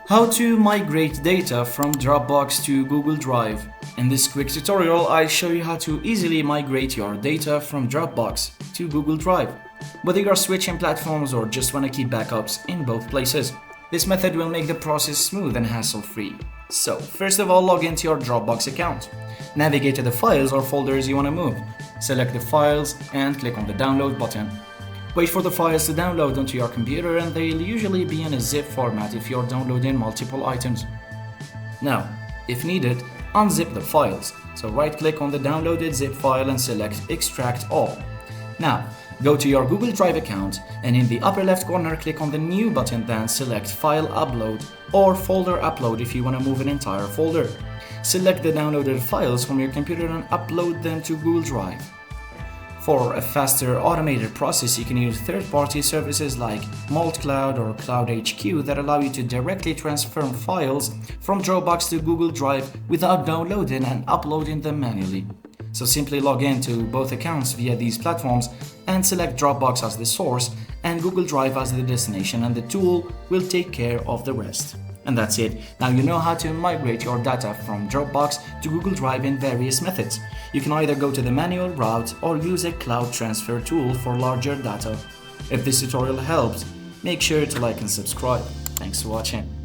How to migrate data from Dropbox to Google Drive. In this quick tutorial, I'll show you how to easily migrate your data from Dropbox to Google Drive, whether you're switching platforms or just want to keep backups in both places. This method will make the process smooth and hassle-free. So, first of all, log into your Dropbox account. Navigate to the files or folders you want to move. Select the files and click on the download button. Wait for the files to download onto your computer, and they'll usually be in a zip format if you're downloading multiple items. Now, if needed, unzip the files. So right-click on the downloaded zip file and select Extract All. Now, go to your Google Drive account and in the upper left corner click on the New button, then select File Upload or Folder Upload if you want to move an entire folder. Select the downloaded files from your computer and upload them to Google Drive. For a faster automated process, you can use third-party services like MultiCloud or Cloud HQ that allow you to directly transfer files from Dropbox to Google Drive without downloading and uploading them manually. So simply log in to both accounts via these platforms and select Dropbox as the source and Google Drive as the destination, and the tool will take care of the rest. And that's it. Now you know how to migrate your data from Dropbox to Google Drive in various methods. You can either go to the manual route or use a cloud transfer tool for larger data. If this tutorial helps, make sure to like and subscribe. Thanks for watching.